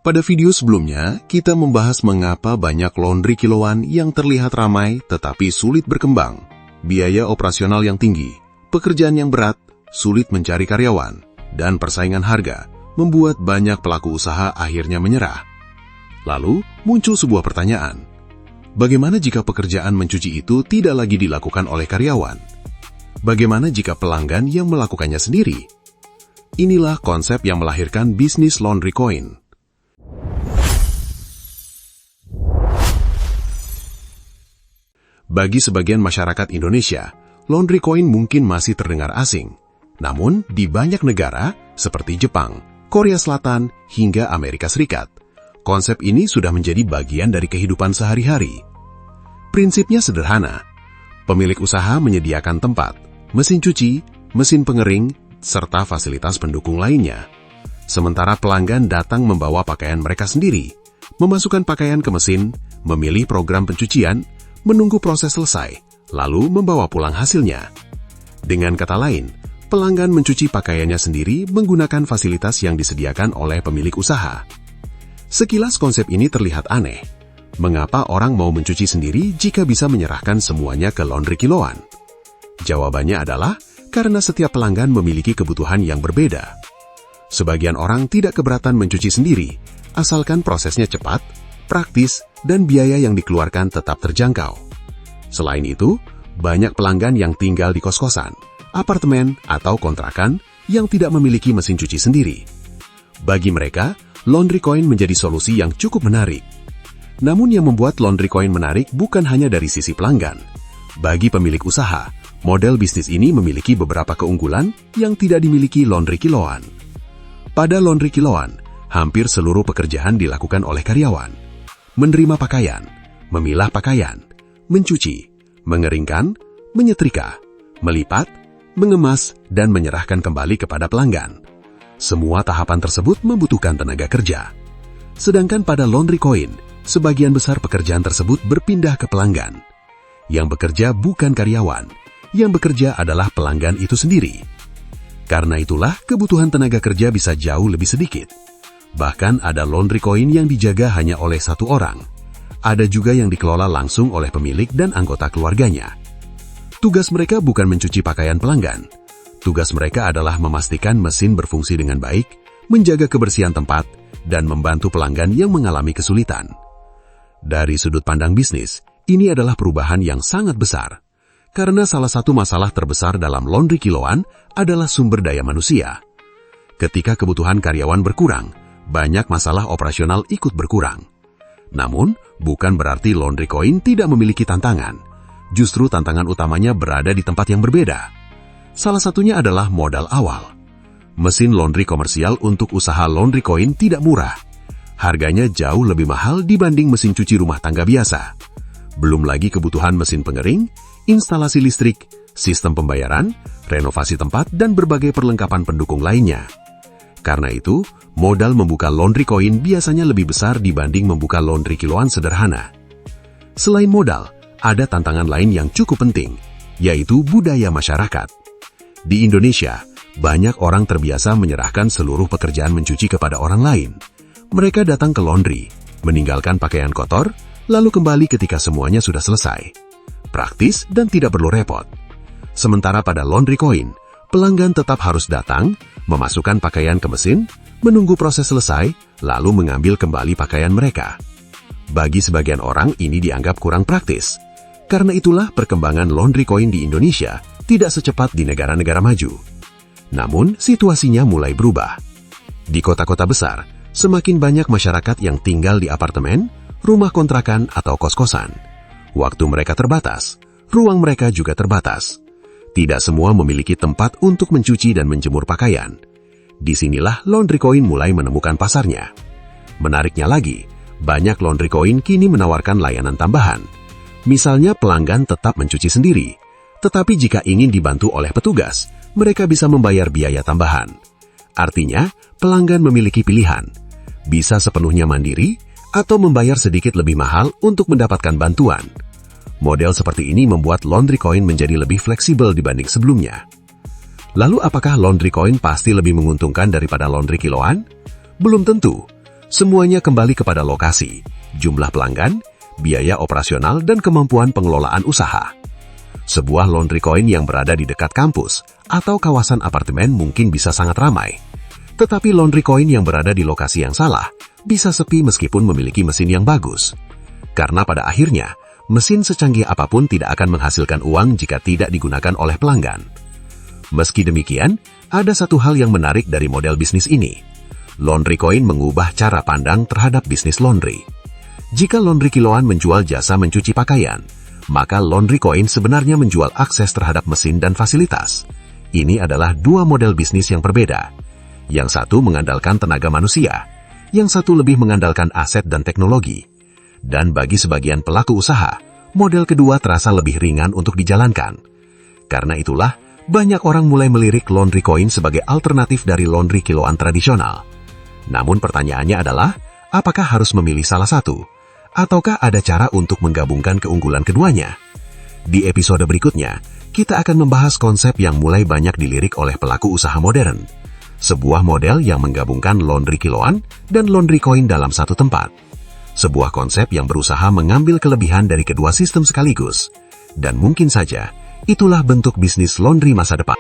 Pada video sebelumnya, kita membahas mengapa banyak laundry kiloan yang terlihat ramai tetapi sulit berkembang, biaya operasional yang tinggi, pekerjaan yang berat, sulit mencari karyawan, dan persaingan harga membuat banyak pelaku usaha akhirnya menyerah. Lalu, muncul sebuah pertanyaan. Bagaimana jika pekerjaan mencuci itu tidak lagi dilakukan oleh karyawan? Bagaimana jika pelanggan yang melakukannya sendiri? Inilah konsep yang melahirkan bisnis Laundry Coin. Bagi sebagian masyarakat Indonesia, Laundry Coin mungkin masih terdengar asing. Namun, di banyak negara seperti Jepang, Korea Selatan, hingga Amerika Serikat, konsep ini sudah menjadi bagian dari kehidupan sehari-hari. Prinsipnya sederhana. Pemilik usaha menyediakan tempat, mesin cuci, mesin pengering, serta fasilitas pendukung lainnya. Sementara pelanggan datang membawa pakaian mereka sendiri, memasukkan pakaian ke mesin, memilih program pencucian, menunggu proses selesai, lalu membawa pulang hasilnya. Dengan kata lain, pelanggan mencuci pakaiannya sendiri menggunakan fasilitas yang disediakan oleh pemilik usaha. Sekilas konsep ini terlihat aneh. Mengapa orang mau mencuci sendiri jika bisa menyerahkan semuanya ke laundry kiloan? Jawabannya adalah karena setiap pelanggan memiliki kebutuhan yang berbeda. Sebagian orang tidak keberatan mencuci sendiri, asalkan prosesnya cepat, praktis, dan biaya yang dikeluarkan tetap terjangkau. Selain itu, banyak pelanggan yang tinggal di kos-kosan, apartemen, atau kontrakan yang tidak memiliki mesin cuci sendiri. Bagi mereka, Laundry Coin menjadi solusi yang cukup menarik. Namun yang membuat Laundry Coin menarik bukan hanya dari sisi pelanggan. Bagi pemilik usaha, model bisnis ini memiliki beberapa keunggulan yang tidak dimiliki laundry kiloan. Pada laundry kiloan, hampir seluruh pekerjaan dilakukan oleh karyawan. Menerima pakaian, memilah pakaian, mencuci, mengeringkan, menyetrika, melipat, mengemas, dan menyerahkan kembali kepada pelanggan. Semua tahapan tersebut membutuhkan tenaga kerja. Sedangkan pada Laundry Coin, sebagian besar pekerjaan tersebut berpindah ke pelanggan. Yang bekerja bukan karyawan, yang bekerja adalah pelanggan itu sendiri. Karena itulah kebutuhan tenaga kerja bisa jauh lebih sedikit. Bahkan ada Laundry Coin yang dijaga hanya oleh satu orang. Ada juga yang dikelola langsung oleh pemilik dan anggota keluarganya. Tugas mereka bukan mencuci pakaian pelanggan. Tugas mereka adalah memastikan mesin berfungsi dengan baik, menjaga kebersihan tempat, dan membantu pelanggan yang mengalami kesulitan. Dari sudut pandang bisnis, ini adalah perubahan yang sangat besar. Karena salah satu masalah terbesar dalam laundry kiloan adalah sumber daya manusia. Ketika kebutuhan karyawan berkurang, banyak masalah operasional ikut berkurang. Namun, bukan berarti Laundry Coin tidak memiliki tantangan. Justru tantangan utamanya berada di tempat yang berbeda. Salah satunya adalah modal awal. Mesin laundry komersial untuk usaha Laundry Coin tidak murah. Harganya jauh lebih mahal dibanding mesin cuci rumah tangga biasa. Belum lagi kebutuhan mesin pengering, instalasi listrik, sistem pembayaran, renovasi tempat, dan berbagai perlengkapan pendukung lainnya. Karena itu, modal membuka Laundry Coin biasanya lebih besar dibanding membuka laundry kiloan sederhana. Selain modal, ada tantangan lain yang cukup penting, yaitu budaya masyarakat. Di Indonesia, banyak orang terbiasa menyerahkan seluruh pekerjaan mencuci kepada orang lain. Mereka datang ke laundry, meninggalkan pakaian kotor, lalu kembali ketika semuanya sudah selesai. Praktis dan tidak perlu repot. Sementara pada Laundry Coin, pelanggan tetap harus datang, memasukkan pakaian ke mesin, menunggu proses selesai, lalu mengambil kembali pakaian mereka. Bagi sebagian orang ini dianggap kurang praktis. Karena itulah perkembangan Laundry Coin di Indonesia tidak secepat di negara-negara maju. Namun, situasinya mulai berubah. Di kota-kota besar, semakin banyak masyarakat yang tinggal di apartemen, rumah kontrakan, atau kos-kosan. Waktu mereka terbatas, ruang mereka juga terbatas. Tidak semua memiliki tempat untuk mencuci dan menjemur pakaian. Disinilah Laundry Coin mulai menemukan pasarnya. Menariknya lagi, banyak Laundry Coin kini menawarkan layanan tambahan. Misalnya pelanggan tetap mencuci sendiri, tetapi jika ingin dibantu oleh petugas, mereka bisa membayar biaya tambahan. Artinya, pelanggan memiliki pilihan. Bisa sepenuhnya mandiri, atau membayar sedikit lebih mahal untuk mendapatkan bantuan. Model seperti ini membuat Laundry Coin menjadi lebih fleksibel dibanding sebelumnya. Lalu apakah Laundry Coin pasti lebih menguntungkan daripada laundry kiloan? Belum tentu. Semuanya kembali kepada lokasi, jumlah pelanggan, biaya operasional, dan kemampuan pengelolaan usaha. Sebuah laundry coin yang berada di dekat kampus atau kawasan apartemen mungkin bisa sangat ramai. Tetapi laundry coin yang berada di lokasi yang salah bisa sepi meskipun memiliki mesin yang bagus. Karena pada akhirnya, mesin secanggih apapun tidak akan menghasilkan uang jika tidak digunakan oleh pelanggan. Meski demikian, ada satu hal yang menarik dari model bisnis ini. Laundry coin mengubah cara pandang terhadap bisnis laundry. Jika laundry kiloan menjual jasa mencuci pakaian, maka laundry coin sebenarnya menjual akses terhadap mesin dan fasilitas. Ini adalah dua model bisnis yang berbeda. Yang satu mengandalkan tenaga manusia, yang satu lebih mengandalkan aset dan teknologi. Dan bagi sebagian pelaku usaha, model kedua terasa lebih ringan untuk dijalankan. Karena itulah, banyak orang mulai melirik laundry coin sebagai alternatif dari laundry kiloan tradisional. Namun pertanyaannya adalah, apakah harus memilih salah satu? Ataukah ada cara untuk menggabungkan keunggulan keduanya? Di episode berikutnya, kita akan membahas konsep yang mulai banyak dilirik oleh pelaku usaha modern. Sebuah model yang menggabungkan laundry kiloan dan laundry coin dalam satu tempat. Sebuah konsep yang berusaha mengambil kelebihan dari kedua sistem sekaligus. Dan mungkin saja, itulah bentuk bisnis laundry masa depan.